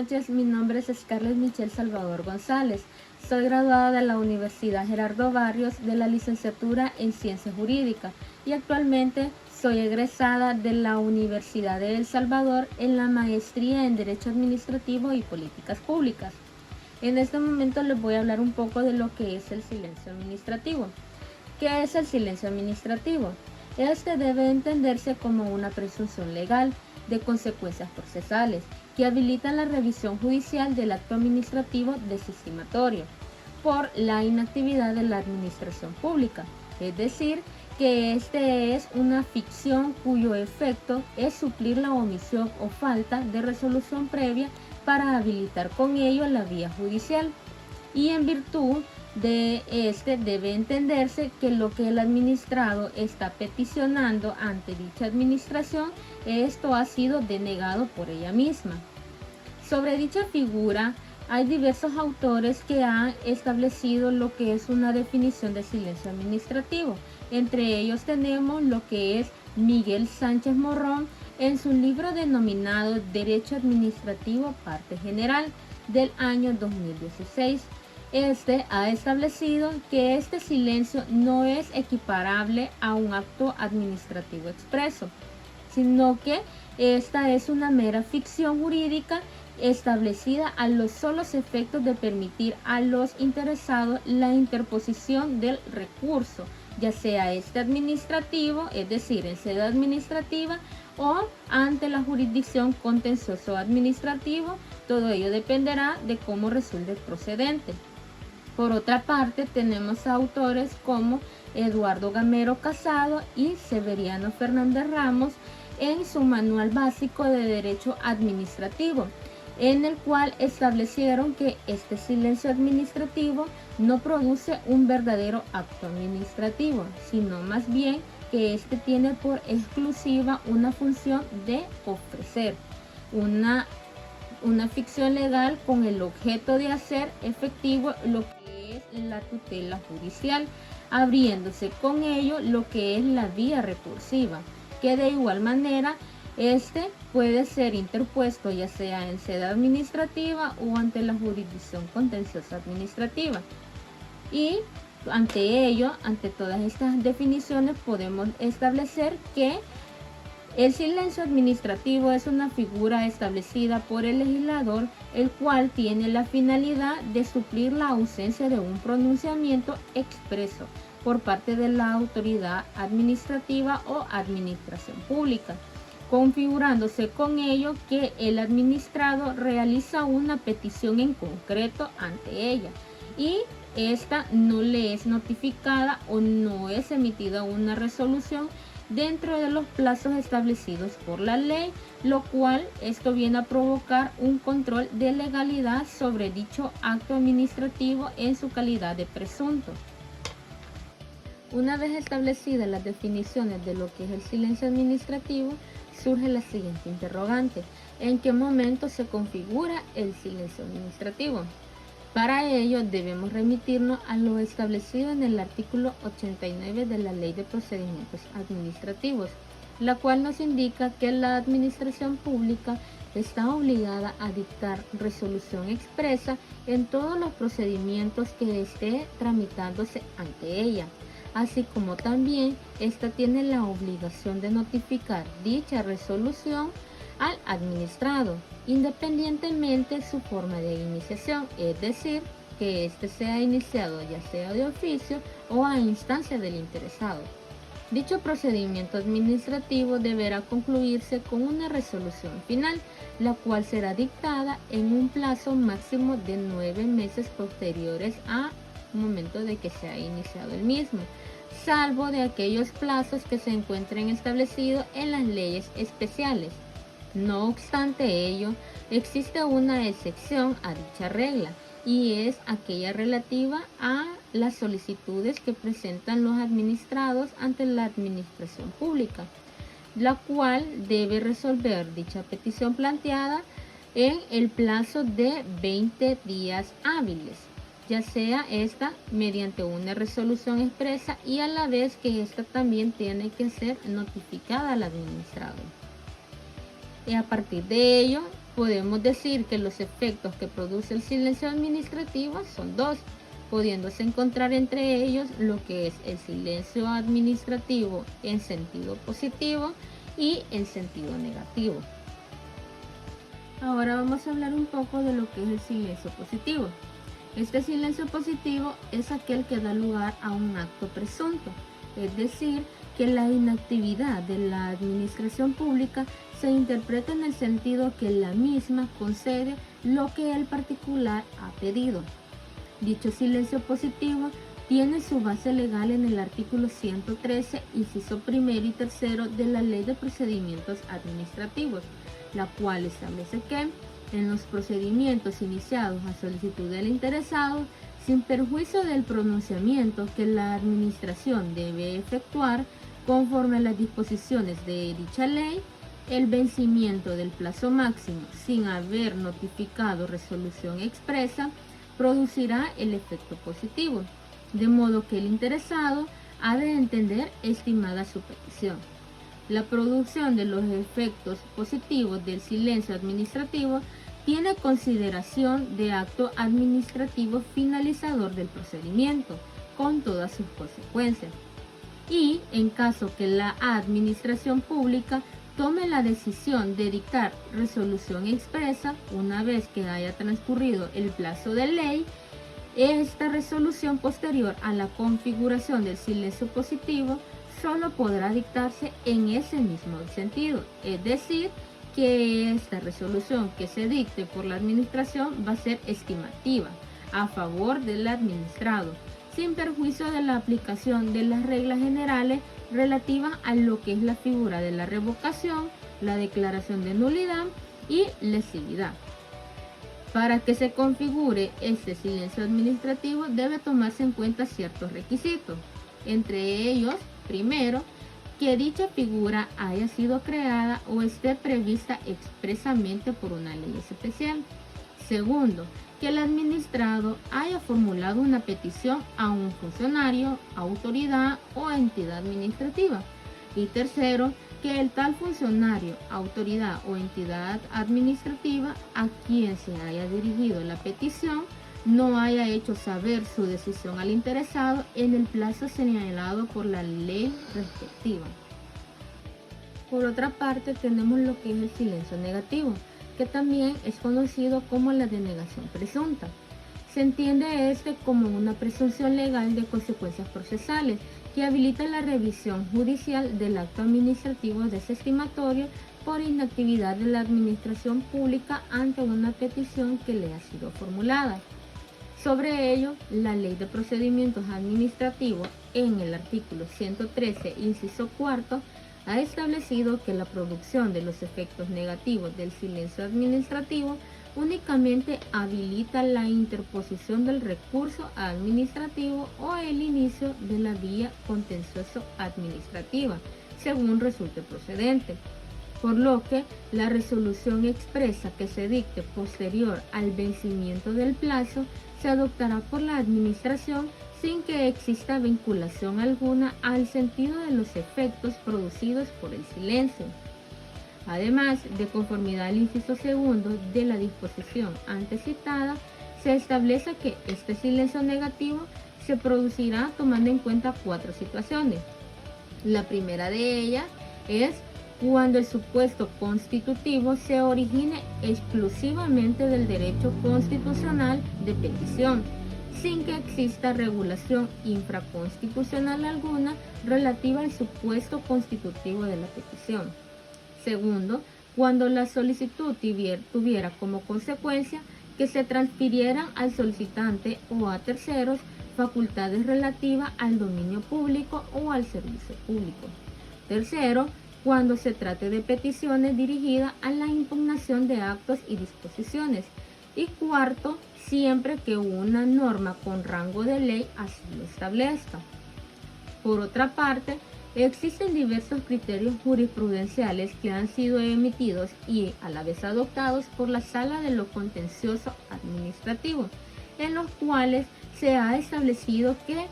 noches, mi nombre es Scarlett Michelle Salvador González. Soy graduada de la Universidad Gerardo Barrios de la licenciatura en Ciencias Jurídicas y actualmente soy egresada de la Universidad de El Salvador en la maestría en Derecho Administrativo y Políticas Públicas. En este momento les voy a hablar un poco de lo que es el silencio administrativo. ¿Qué es el silencio administrativo? Este debe entenderse como una presunción legal de consecuencias procesales que habilitan la revisión judicial del acto administrativo desestimatorio por la inactividad de la administración pública, es decir, que este es una ficción cuyo efecto es suplir la omisión o falta de resolución previa para habilitar con ello la vía judicial, y en virtud de este debe entenderse que lo que el administrado está peticionando ante dicha administración, esto ha sido denegado por ella misma. Sobre dicha figura, hay diversos autores que han establecido lo que es una definición de silencio administrativo. Entre ellos tenemos lo que es Miguel Sánchez Morrón en su libro denominado Derecho Administrativo, parte general, del año 2016. Este ha establecido que este silencio no es equiparable a un acto administrativo expreso, sino que esta es una mera ficción jurídica establecida a los solos efectos de permitir a los interesados la interposición del recurso, ya sea este administrativo, es decir, en sede administrativa, o ante la jurisdicción contencioso administrativo. Todo ello dependerá de cómo resulte el procedente. Por otra parte, tenemos a autores como Eduardo Gamero Casado y Severiano Fernández Ramos en su Manual Básico de Derecho Administrativo, en el cual establecieron que este silencio administrativo no produce un verdadero acto administrativo, sino más bien que este tiene por exclusiva una función de ofrecer una ficción legal con el objeto de hacer efectivo lo que es la tutela judicial, abriéndose con ello lo que es la vía recursiva, que de igual manera este puede ser interpuesto ya sea en sede administrativa o ante la jurisdicción contenciosa administrativa. Y ante ello, ante todas estas definiciones, podemos establecer que el silencio administrativo es una figura establecida por el legislador, el cual tiene la finalidad de suplir la ausencia de un pronunciamiento expreso por parte de la autoridad administrativa o administración pública, configurándose con ello que el administrado realiza una petición en concreto ante ella y esta no le es notificada o no es emitida una resolución dentro de los plazos establecidos por la ley, lo cual esto viene a provocar un control de legalidad sobre dicho acto administrativo en su calidad de presunto. Una vez establecidas las definiciones de lo que es el silencio administrativo, surge la siguiente interrogante: ¿en qué momento se configura el silencio administrativo? Para ello debemos remitirnos a lo establecido en el artículo 89 de la Ley de Procedimientos Administrativos, la cual nos indica que la administración pública está obligada a dictar resolución expresa en todos los procedimientos que esté tramitándose ante ella, así como también ésta tiene la obligación de notificar dicha resolución al administrado, independientemente su forma de iniciación, es decir, que éste sea iniciado ya sea de oficio o a instancia del interesado. Dicho procedimiento administrativo deberá concluirse con una resolución final, la cual será dictada en un plazo máximo de 9 meses posteriores a momento de que se ha iniciado el mismo, salvo de aquellos plazos que se encuentren establecidos en las leyes especiales. No obstante ello, existe una excepción a dicha regla, y es aquella relativa a las solicitudes que presentan los administrados ante la administración pública, la cual debe resolver dicha petición planteada en el plazo de 20 días hábiles, ya sea esta mediante una resolución expresa y a la vez que esta también tiene que ser notificada al administrado. Y a partir de ello, Podemos decir que los efectos que produce el silencio administrativo son dos, pudiéndose encontrar entre ellos lo que es el silencio administrativo en sentido positivo y en sentido negativo. Ahora vamos a hablar un poco de lo que es el silencio positivo. Este silencio positivo es aquel que da lugar a un acto presunto, es decir, que la inactividad de la administración pública se interpreta en el sentido que la misma concede lo que el particular ha pedido. Dicho silencio positivo tiene su base legal en el artículo 113, inciso primero y tercero de la Ley de Procedimientos Administrativos, la cual establece que en los procedimientos iniciados a solicitud del interesado, sin perjuicio del pronunciamiento que la administración debe efectuar conforme a las disposiciones de dicha ley, el vencimiento del plazo máximo sin haber notificado resolución expresa producirá el efecto positivo, de modo que el interesado ha de entender estimada su petición. La producción de los efectos positivos del silencio administrativo tiene consideración de acto administrativo finalizador del procedimiento, con todas sus consecuencias. Y en caso que la administración pública tome la decisión de dictar resolución expresa, una vez que haya transcurrido el plazo de ley, esta resolución posterior a la configuración del silencio positivo solo podrá dictarse en ese mismo sentido, es decir, que esta resolución que se dicte por la administración va a ser estimativa, a favor del administrado, sin perjuicio de la aplicación de las reglas generales relativas a lo que es la figura de la revocación, la declaración de nulidad y lesividad. Para que se configure este silencio administrativo debe tomarse en cuenta ciertos requisitos, entre ellos, primero, que dicha figura haya sido creada o esté prevista expresamente por una ley especial. Segundo, que el administrado haya formulado una petición a un funcionario, autoridad o entidad administrativa. Y tercero, que el tal funcionario, autoridad o entidad administrativa a quien se haya dirigido la petición no haya hecho saber su decisión al interesado en el plazo señalado por la ley respectiva. Por otra parte, tenemos lo que es el silencio negativo, que también es conocido como la denegación presunta. Se entiende este como una presunción legal de consecuencias procesales que habilita la revisión judicial del acto administrativo desestimatorio por inactividad de la administración pública ante una petición que le ha sido formulada. Sobre ello, la Ley de Procedimientos Administrativos, en el artículo 113, inciso cuarto, ha establecido que la producción de los efectos negativos del silencio administrativo únicamente habilita la interposición del recurso administrativo o el inicio de la vía contencioso administrativa, según resulte procedente, por lo que la resolución expresa que se dicte posterior al vencimiento del plazo se adoptará por la administración sin que exista vinculación alguna al sentido de los efectos producidos por el silencio. Además, de conformidad al inciso segundo de la disposición antes citada, se establece que este silencio negativo se producirá tomando en cuenta 4 situaciones. La primera de ellas es cuando el supuesto constitutivo se origine exclusivamente del derecho constitucional de petición, sin que exista regulación infraconstitucional alguna relativa al supuesto constitutivo de la petición. Segundo, cuando la solicitud tuviera como consecuencia que se transfirieran al solicitante o a terceros facultades relativas al dominio público o al servicio público. Tercero, cuando se trate de peticiones dirigidas a la impugnación de actos y disposiciones. Y cuarto, siempre que una norma con rango de ley así lo establezca. Por otra parte, existen diversos criterios jurisprudenciales que han sido emitidos y a la vez adoptados por la Sala de lo Contencioso Administrativo, en los cuales se ha establecido que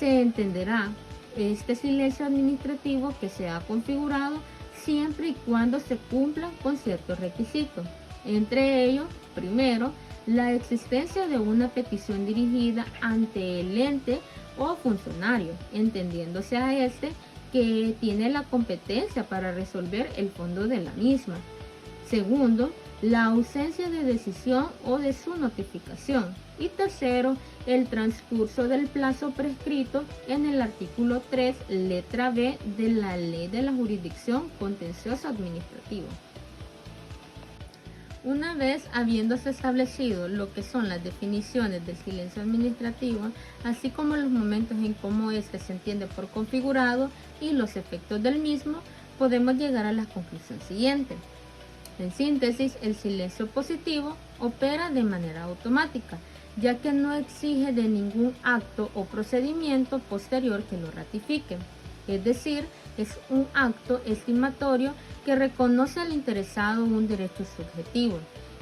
se entenderá este silencio administrativo que se ha configurado siempre y cuando se cumplan con ciertos requisitos. Entre ellos, primero, la existencia de una petición dirigida ante el ente o funcionario, entendiéndose a este que tiene la competencia para resolver el fondo de la misma. Segundo, la ausencia de decisión o de su notificación. Y tercero, el transcurso del plazo prescrito en el artículo 3, letra B de la Ley de la Jurisdicción Contenciosa Administrativa. Una vez habiéndose establecido lo que son las definiciones del silencio administrativo, así como los momentos en cómo éste se entiende por configurado y los efectos del mismo, podemos llegar a la conclusión siguiente. En síntesis, el silencio positivo opera de manera automática, ya que no exige de ningún acto o procedimiento posterior que lo ratifique. Es decir, es un acto estimatorio que reconoce al interesado un derecho subjetivo,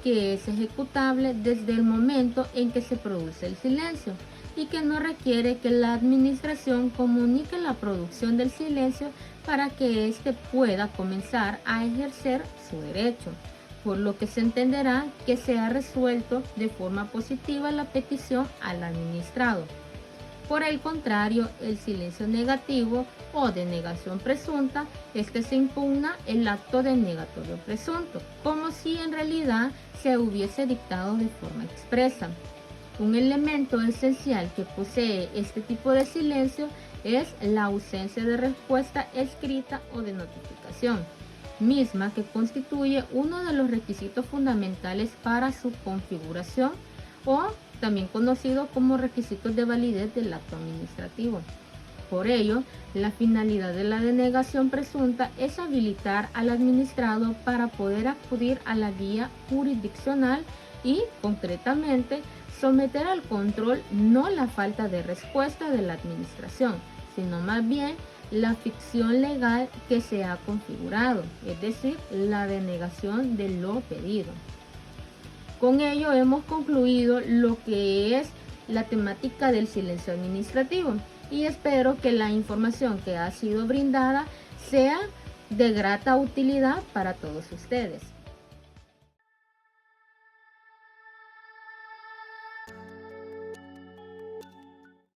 que es ejecutable desde el momento en que se produce el silencio y que no requiere que la administración comunique la producción del silencio para que éste pueda comenzar a ejercer su derecho, por lo que se entenderá que se ha resuelto de forma positiva la petición al administrado. Por el contrario, el silencio negativo o de negación presunta es que se impugna el acto de negatorio presunto, como si en realidad se hubiese dictado de forma expresa. Un elemento esencial que posee este tipo de silencio es la ausencia de respuesta escrita o de notificación, misma que constituye uno de los requisitos fundamentales para su configuración o también conocido como requisitos de validez del acto administrativo. Por ello, la finalidad de la denegación presunta es habilitar al administrado para poder acudir a la vía jurisdiccional y, concretamente, someter al control no la falta de respuesta de la administración, sino más bien la ficción legal que se ha configurado, es decir, la denegación de lo pedido. Con ello hemos concluido lo que es la temática del silencio administrativo y espero que la información que ha sido brindada sea de grata utilidad para todos ustedes.